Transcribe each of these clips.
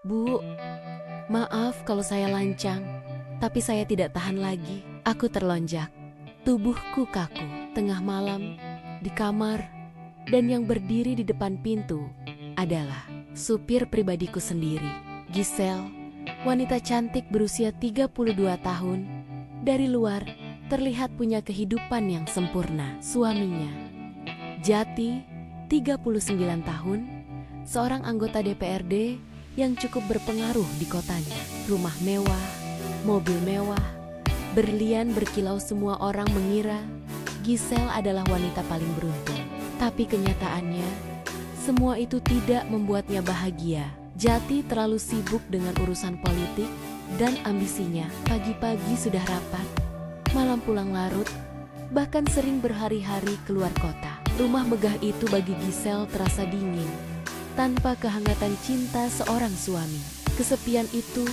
Bu, maaf kalau saya lancang, tapi saya tidak tahan lagi. Aku terlonjak. Tubuhku kaku. Tengah malam, di kamar, dan yang berdiri di depan pintu adalah supir pribadiku sendiri, Giselle, wanita cantik berusia 32 tahun. Dari luar, terlihat punya kehidupan yang sempurna. Suaminya, Jati, 39 tahun, seorang anggota DPRD yang cukup berpengaruh di kotanya. Rumah mewah, mobil mewah, berlian berkilau, semua orang mengira Giselle adalah wanita paling beruntung. Tapi kenyataannya, semua itu tidak membuatnya bahagia. Jati terlalu sibuk dengan urusan politik dan ambisinya. Pagi-pagi sudah rapat, malam pulang larut, bahkan sering berhari-hari keluar kota. Rumah megah itu bagi Giselle terasa dingin, tanpa kehangatan cinta seorang suami. Kesepian itu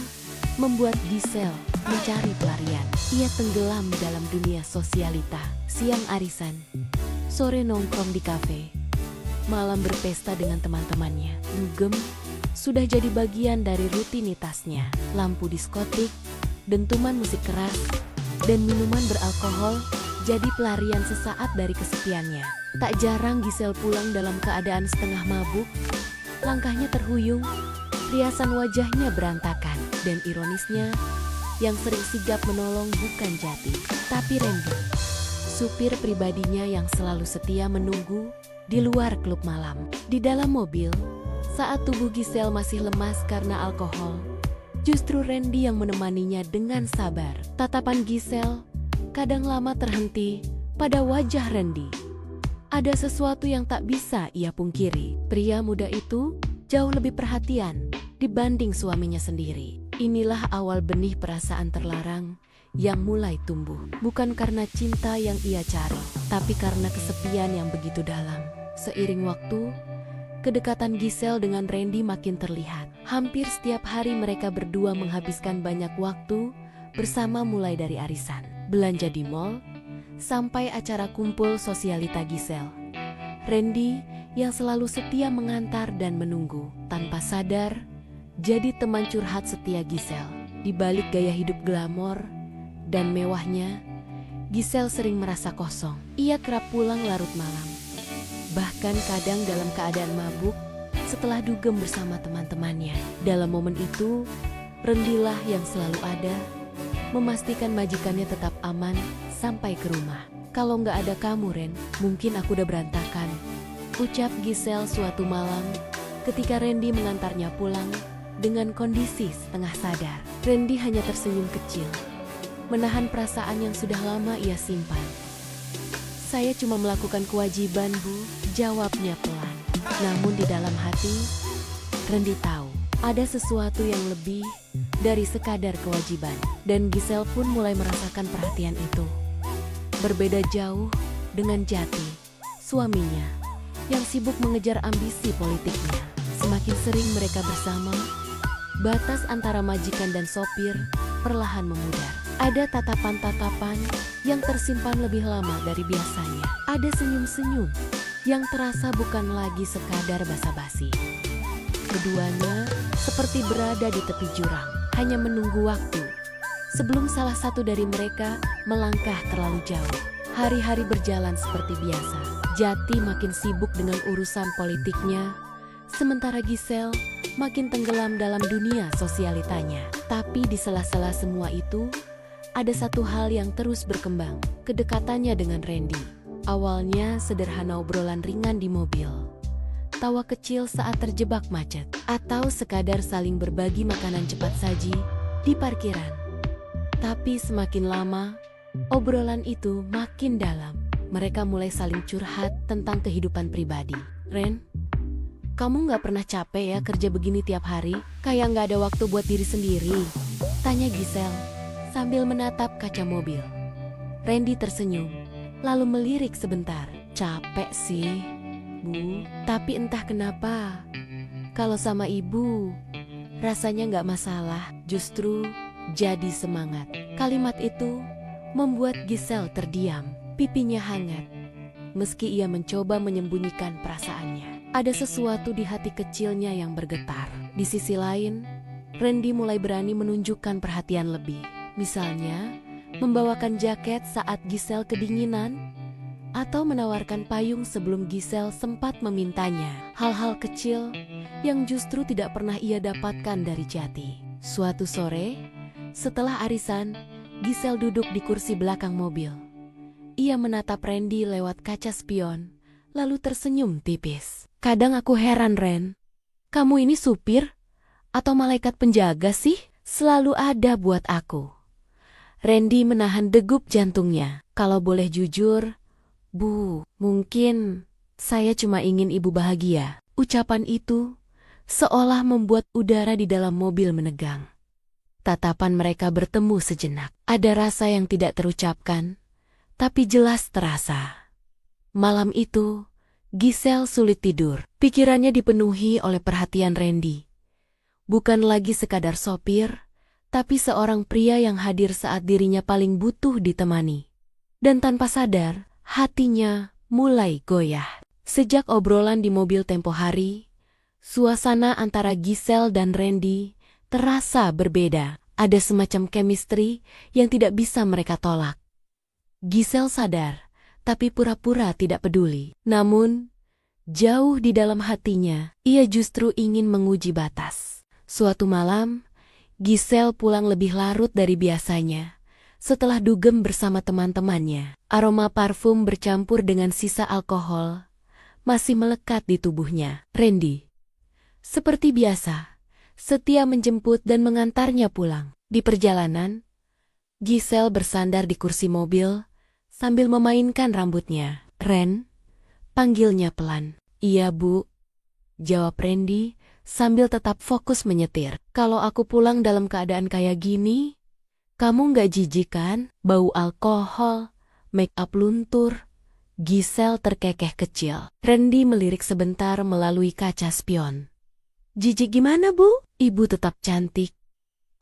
membuat Giselle mencari pelarian. Ia tenggelam dalam dunia sosialita. Siang arisan, sore nongkrong di kafe, malam berpesta dengan teman-temannya. Dugem sudah jadi bagian dari rutinitasnya. Lampu diskotik, dentuman musik keras, dan minuman beralkohol jadi pelarian sesaat dari kesepiannya. Tak jarang Giselle pulang dalam keadaan setengah mabuk, langkahnya terhuyung, riasan wajahnya berantakan. Dan ironisnya, yang sering sigap menolong bukan Jati, tapi Randy, supir pribadinya yang selalu setia menunggu di luar klub malam. Di dalam mobil, saat tubuh Giselle masih lemas karena alkohol, justru Randy yang menemaninya dengan sabar. Tatapan Giselle kadang lama terhenti pada wajah Randy. Ada sesuatu yang tak bisa ia pungkiri. Pria muda itu jauh lebih perhatian dibanding suaminya sendiri. Inilah awal benih perasaan terlarang yang mulai tumbuh. Bukan karena cinta yang ia cari, tapi karena kesepian yang begitu dalam. Seiring waktu, kedekatan Giselle dengan Randy makin terlihat. Hampir setiap hari mereka berdua menghabiskan banyak waktu bersama, mulai dari arisan, belanja di mall, sampai acara kumpul sosialita Giselle. Randy yang selalu setia mengantar dan menunggu, tanpa sadar jadi teman curhat setia Giselle. Di balik gaya hidup glamor dan mewahnya, Giselle sering merasa kosong. Ia kerap pulang larut malam, bahkan kadang dalam keadaan mabuk setelah dugem bersama teman-temannya. Dalam momen itu, Randy-lah yang selalu ada, memastikan majikannya tetap aman sampai ke rumah. "Kalau nggak ada kamu, Ren, mungkin aku udah berantakan," ucap Giselle suatu malam ketika Randy mengantarnya pulang dengan kondisi setengah sadar. Randy hanya tersenyum kecil, menahan perasaan yang sudah lama ia simpan. "Saya cuma melakukan kewajiban, Bu," jawabnya pelan. Namun di dalam hati, Randy tahu ada sesuatu yang lebih dari sekadar kewajiban. Dan Giselle pun mulai merasakan perhatian itu. Berbeda jauh dengan Jati, suaminya, yang sibuk mengejar ambisi politiknya. Semakin sering mereka bersama, batas antara majikan dan sopir perlahan memudar. Ada tatapan-tatapan yang tersimpan lebih lama dari biasanya. Ada senyum-senyum yang terasa bukan lagi sekadar basa-basi. Keduanya seperti berada di tepi jurang, hanya menunggu waktu sebelum salah satu dari mereka melangkah terlalu jauh. Hari-hari berjalan seperti biasa. Jati makin sibuk dengan urusan politiknya, sementara Giselle makin tenggelam dalam dunia sosialitanya. Tapi di sela-sela semua itu, ada satu hal yang terus berkembang, kedekatannya dengan Randy. Awalnya sederhana, obrolan ringan di mobil, tawa kecil saat terjebak macet, atau sekadar saling berbagi makanan cepat saji di parkiran. Tapi semakin lama, obrolan itu makin dalam. Mereka mulai saling curhat tentang kehidupan pribadi. "Ren, kamu nggak pernah capek ya kerja begini tiap hari? Kayak nggak ada waktu buat diri sendiri?" tanya Giselle sambil menatap kaca mobil. Randy tersenyum, lalu melirik sebentar. "Capek sih, Bu, tapi entah kenapa, kalau sama ibu, rasanya nggak masalah, justru jadi semangat." Kalimat itu membuat Giselle terdiam, pipinya hangat. Meski ia mencoba menyembunyikan perasaannya, ada sesuatu di hati kecilnya yang bergetar. Di sisi lain, Randy mulai berani menunjukkan perhatian lebih. Misalnya, membawakan jaket saat Giselle kedinginan, atau menawarkan payung sebelum Giselle sempat memintanya. Hal-hal kecil yang justru tidak pernah ia dapatkan dari Jati. Suatu sore, setelah arisan, Giselle duduk di kursi belakang mobil. Ia menatap Randy lewat kaca spion, lalu tersenyum tipis. Kadang aku heran, Ren. Kamu ini supir? Atau malaikat penjaga sih? Selalu ada buat aku. Randy menahan degup jantungnya. Kalau boleh jujur, Bu, mungkin saya cuma ingin ibu bahagia. Ucapan itu seolah membuat udara di dalam mobil menegang. Tatapan mereka bertemu sejenak. Ada rasa yang tidak terucapkan, tapi jelas terasa. Malam itu, Giselle sulit tidur. Pikirannya dipenuhi oleh perhatian Randy. Bukan lagi sekadar sopir, tapi seorang pria yang hadir saat dirinya paling butuh ditemani. Dan tanpa sadar, hatinya mulai goyah. Sejak obrolan di mobil tempo hari, suasana antara Giselle dan Randy terasa berbeda. Ada semacam chemistry yang tidak bisa mereka tolak. Giselle sadar, tapi pura-pura tidak peduli. Namun, jauh di dalam hatinya, ia justru ingin menguji batas. Suatu malam, Giselle pulang lebih larut dari biasanya. Setelah dugem bersama teman-temannya, aroma parfum bercampur dengan sisa alkohol masih melekat di tubuhnya. Randy, seperti biasa, setia menjemput dan mengantarnya pulang. Di perjalanan, Giselle bersandar di kursi mobil sambil memainkan rambutnya. Ren, panggilnya pelan. Iya, Bu, jawab Randy sambil tetap fokus menyetir. Kalau aku pulang dalam keadaan kayak gini, kamu nggak jijik kan? Bau alkohol, make up luntur. Giselle terkekeh kecil. Randy melirik sebentar melalui kaca spion. Jijik gimana, Bu? Ibu tetap cantik.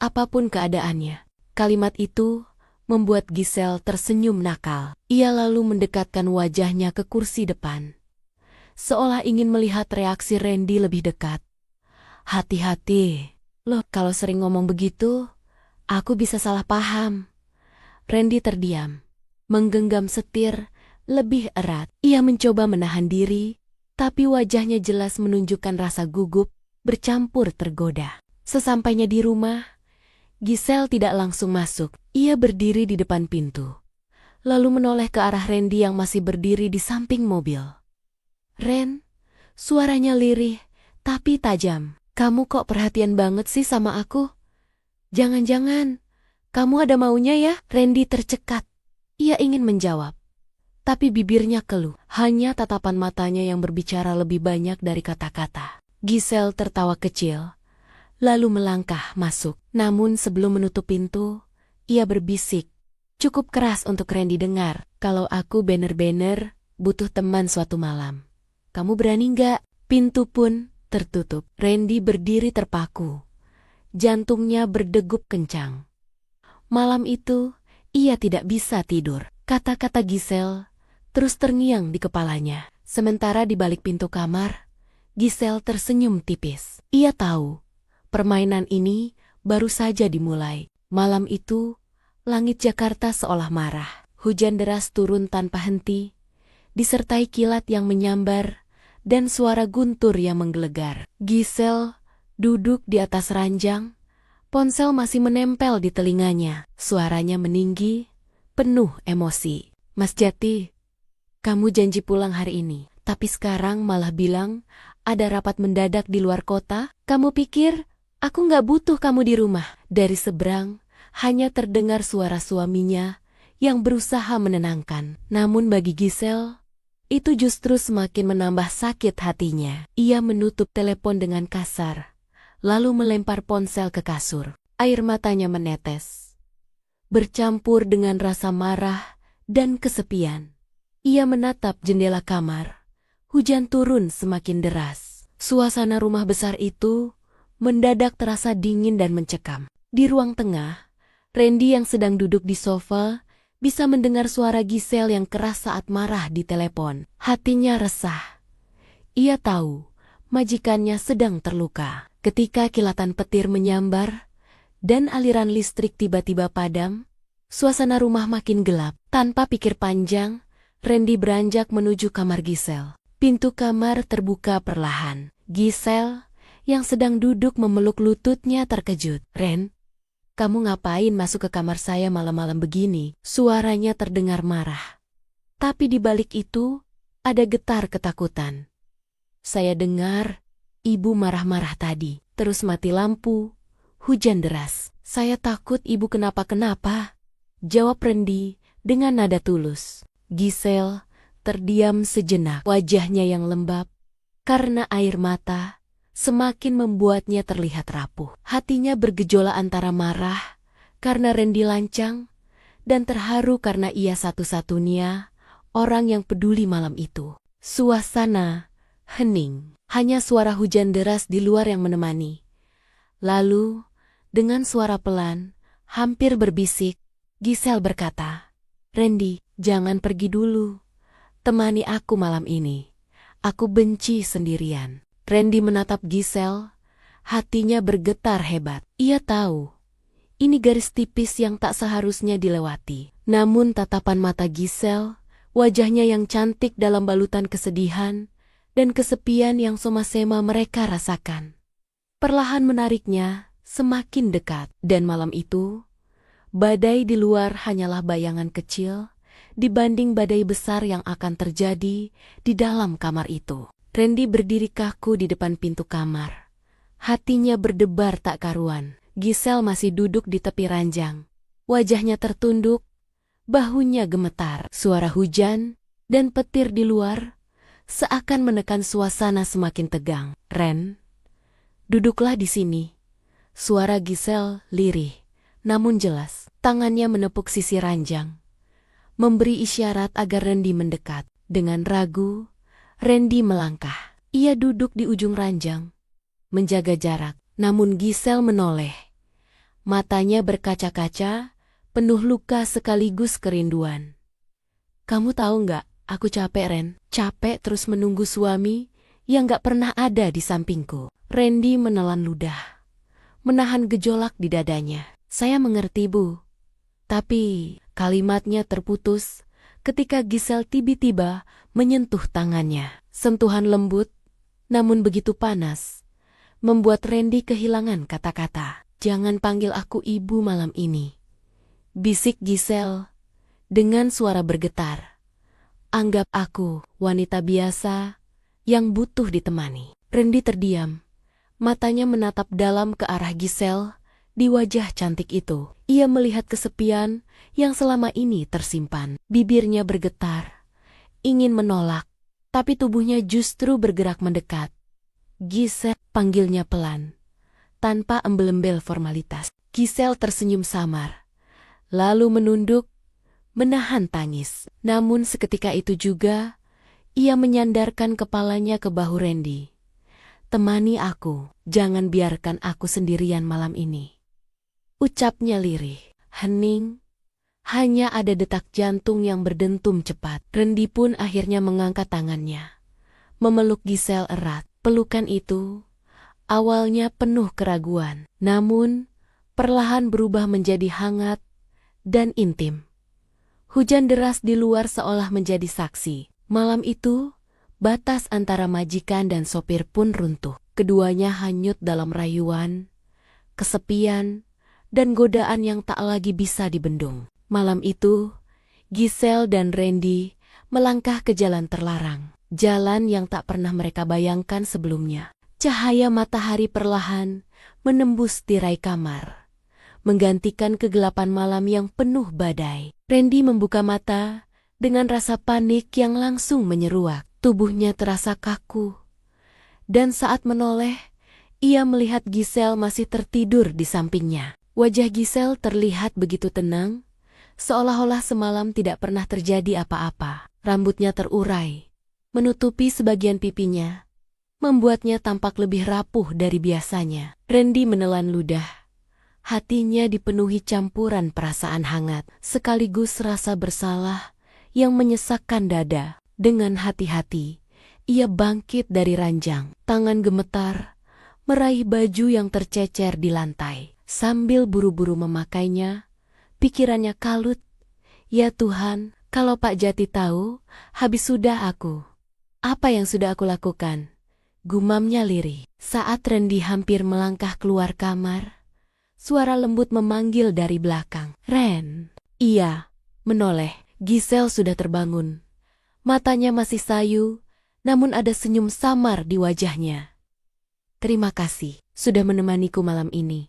Apapun keadaannya. Kalimat itu membuat Giselle tersenyum nakal. Ia lalu mendekatkan wajahnya ke kursi depan, seolah ingin melihat reaksi Randy lebih dekat. Hati-hati, loh, kalau sering ngomong begitu, aku bisa salah paham. Randy terdiam, menggenggam setir lebih erat. Ia mencoba menahan diri, tapi wajahnya jelas menunjukkan rasa gugup bercampur tergoda. Sesampainya di rumah, Giselle tidak langsung masuk. Ia berdiri di depan pintu, lalu menoleh ke arah Randy yang masih berdiri di samping mobil. Ren, suaranya lirih tapi tajam. Kamu kok perhatian banget sih sama aku? Jangan-jangan kamu ada maunya ya? Randy tercekat. Ia ingin menjawab, tapi bibirnya keluh. Hanya tatapan matanya yang berbicara lebih banyak dari kata-kata. Giselle tertawa kecil, lalu melangkah masuk. Namun sebelum menutup pintu, ia berbisik, cukup keras untuk Randy dengar. Kalau aku bener-bener butuh teman suatu malam, kamu berani nggak? Pintu pun tertutup. Randy berdiri terpaku. Jantungnya berdegup kencang. Malam itu, ia tidak bisa tidur. Kata-kata Giselle terus terngiang di kepalanya. Sementara di balik pintu kamar, Giselle tersenyum tipis. Ia tahu, permainan ini baru saja dimulai. Malam itu, langit Jakarta seolah marah. Hujan deras turun tanpa henti, disertai kilat yang menyambar dan suara guntur yang menggelegar. Giselle duduk di atas ranjang, ponsel masih menempel di telinganya. Suaranya meninggi, penuh emosi. Mas Jati, kamu janji pulang hari ini, tapi sekarang malah bilang ada rapat mendadak di luar kota. Kamu pikir aku nggak butuh kamu di rumah? Dari seberang, hanya terdengar suara suaminya yang berusaha menenangkan. Namun bagi Giselle, itu justru semakin menambah sakit hatinya. Ia menutup telepon dengan kasar, lalu melempar ponsel ke kasur. Air matanya menetes, bercampur dengan rasa marah dan kesepian. Ia menatap jendela kamar. Hujan turun semakin deras. Suasana rumah besar itu mendadak terasa dingin dan mencekam. Di ruang tengah, Randy yang sedang duduk di sofa bisa mendengar suara Giselle yang keras saat marah di telepon. Hatinya resah. Ia tahu majikannya sedang terluka. Ketika kilatan petir menyambar dan aliran listrik tiba-tiba padam, suasana rumah makin gelap. Tanpa pikir panjang, Randy beranjak menuju kamar Giselle. Pintu kamar terbuka perlahan. Giselle, yang sedang duduk memeluk lututnya terkejut. "Ren, kamu ngapain masuk ke kamar saya malam-malam begini?" Suaranya terdengar marah. Tapi di balik itu, ada getar ketakutan. "Saya dengar ibu marah-marah tadi, terus mati lampu, hujan deras. Saya takut ibu kenapa-kenapa," jawab Randy dengan nada tulus. Giselle terdiam sejenak, wajahnya yang lembab karena air mata semakin membuatnya terlihat rapuh. Hatinya bergejolak antara marah karena Randy lancang dan terharu karena ia satu-satunya orang yang peduli malam itu. Suasana hening, hanya suara hujan deras di luar yang menemani. Lalu, dengan suara pelan, hampir berbisik, Giselle berkata, "Randy, jangan pergi dulu. Temani aku malam ini. Aku benci sendirian." Randy menatap Giselle, hatinya bergetar hebat. Ia tahu, ini garis tipis yang tak seharusnya dilewati. Namun tatapan mata Giselle, wajahnya yang cantik dalam balutan kesedihan, dan kesepian yang soma-sema mereka rasakan, perlahan menariknya semakin dekat. Dan malam itu, badai di luar hanyalah bayangan kecil dibanding badai besar yang akan terjadi di dalam kamar itu. Randy berdiri kaku di depan pintu kamar. Hatinya berdebar tak karuan. Giselle masih duduk di tepi ranjang. Wajahnya tertunduk, bahunya gemetar. Suara hujan dan petir di luar seakan menekan suasana semakin tegang. "Ren, duduklah di sini." Suara Giselle lirih, namun jelas. Tangannya menepuk sisi ranjang, memberi isyarat agar Randy mendekat. Dengan ragu, Randy melangkah. Ia duduk di ujung ranjang, menjaga jarak. Namun Giselle menoleh. Matanya berkaca-kaca, penuh luka sekaligus kerinduan. "Kamu tahu nggak, aku capek, Ren. Capek terus menunggu suami yang nggak pernah ada di sampingku." Randy menelan ludah, menahan gejolak di dadanya. "Saya mengerti, Bu." Tapi kalimatnya terputus ketika Giselle tiba-tiba menyentuh tangannya. Sentuhan lembut, namun begitu panas, membuat Randy kehilangan kata-kata. "Jangan panggil aku ibu malam ini," bisik Giselle dengan suara bergetar. "Anggap aku wanita biasa yang butuh ditemani." Randy terdiam, matanya menatap dalam ke arah Giselle. Di wajah cantik itu, ia melihat kesepian yang selama ini tersimpan. Bibirnya bergetar, ingin menolak, tapi tubuhnya justru bergerak mendekat. "Giselle," panggilnya pelan, tanpa embel-embel formalitas. Giselle tersenyum samar, lalu menunduk, menahan tangis. Namun seketika itu juga, ia menyandarkan kepalanya ke bahu Randy. "Temani aku, jangan biarkan aku sendirian malam ini," ucapnya lirih, hening. Hanya ada detak jantung yang berdentum cepat. Randy pun akhirnya mengangkat tangannya, memeluk Giselle erat. Pelukan itu awalnya penuh keraguan, namun perlahan berubah menjadi hangat dan intim. Hujan deras di luar seolah menjadi saksi. Malam itu, batas antara majikan dan sopir pun runtuh. Keduanya hanyut dalam rayuan, kesepian, dan godaan yang tak lagi bisa dibendung. Malam itu, Giselle dan Randy melangkah ke jalan terlarang. Jalan yang tak pernah mereka bayangkan sebelumnya. Cahaya matahari perlahan menembus tirai kamar, menggantikan kegelapan malam yang penuh badai. Randy membuka mata dengan rasa panik yang langsung menyeruak. Tubuhnya terasa kaku, dan saat menoleh, ia melihat Giselle masih tertidur di sampingnya. Wajah Giselle terlihat begitu tenang, seolah-olah semalam tidak pernah terjadi apa-apa. Rambutnya terurai, menutupi sebagian pipinya, membuatnya tampak lebih rapuh dari biasanya. Randy menelan ludah. Hatinya dipenuhi campuran perasaan hangat, sekaligus rasa bersalah yang menyesakkan dada. Dengan hati-hati, ia bangkit dari ranjang. Tangan gemetar, meraih baju yang tercecer di lantai. Sambil buru-buru memakainya, pikirannya kalut. Ya Tuhan, kalau Pak Jati tahu, habis sudah aku. Apa yang sudah aku lakukan? Gumamnya lirih. Saat Randy hampir melangkah keluar kamar, suara lembut memanggil dari belakang. Ren. Ia menoleh. Giselle sudah terbangun. Matanya masih sayu, namun ada senyum samar di wajahnya. Terima kasih sudah menemaniku malam ini.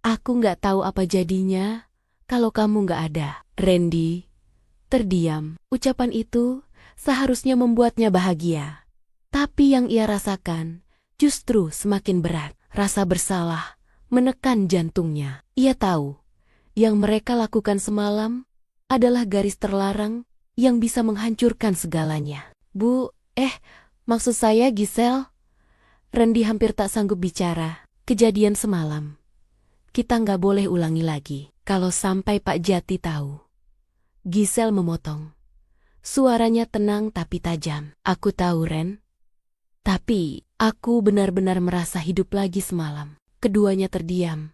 Aku nggak tahu apa jadinya kalau kamu nggak ada. Randy terdiam. Ucapan itu seharusnya membuatnya bahagia. Tapi yang ia rasakan justru semakin berat. Rasa bersalah menekan jantungnya. Ia tahu yang mereka lakukan semalam adalah garis terlarang yang bisa menghancurkan segalanya. Maksud saya Giselle. Randy hampir tak sanggup bicara. Kejadian semalam kita nggak boleh ulangi lagi. Kalau sampai Pak Jati tahu. Giselle memotong. Suaranya tenang tapi tajam. Aku tahu, Ren. Tapi aku benar-benar merasa hidup lagi semalam. Keduanya terdiam.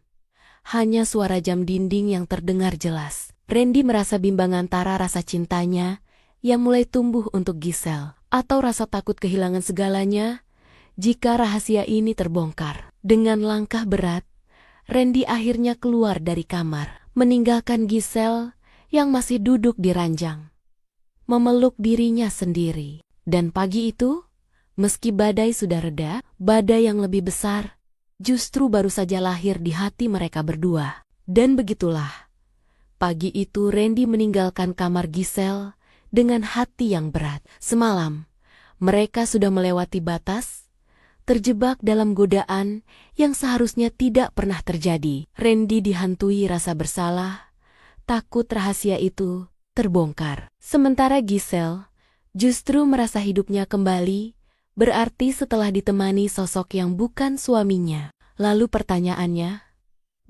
Hanya suara jam dinding yang terdengar jelas. Randy merasa bimbang antara rasa cintanya yang mulai tumbuh untuk Giselle atau rasa takut kehilangan segalanya jika rahasia ini terbongkar. Dengan langkah berat, Randy akhirnya keluar dari kamar, meninggalkan Giselle yang masih duduk di ranjang, memeluk dirinya sendiri. Dan pagi itu, meski badai sudah reda, badai yang lebih besar justru baru saja lahir di hati mereka berdua. Dan begitulah, pagi itu Randy meninggalkan kamar Giselle dengan hati yang berat. Semalam, mereka sudah melewati batas, terjebak dalam godaan yang seharusnya tidak pernah terjadi. Randy dihantui rasa bersalah, takut rahasia itu terbongkar. Sementara Giselle justru merasa hidupnya kembali, berarti setelah ditemani sosok yang bukan suaminya. Lalu pertanyaannya,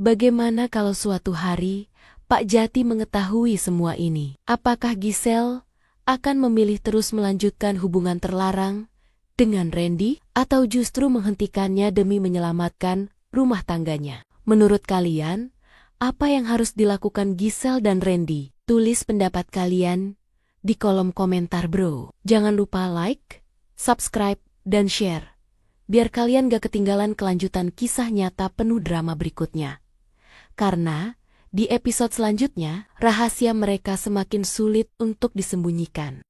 bagaimana kalau suatu hari Pak Jati mengetahui semua ini? Apakah Giselle akan memilih terus melanjutkan hubungan terlarang dengan Randy atau justru menghentikannya demi menyelamatkan rumah tangganya? Menurut kalian, apa yang harus dilakukan Giselle dan Randy? Tulis pendapat kalian di kolom komentar bro. Jangan lupa like, subscribe, dan share, biar kalian gak ketinggalan kelanjutan kisah nyata penuh drama berikutnya. Karena di episode selanjutnya, rahasia mereka semakin sulit untuk disembunyikan.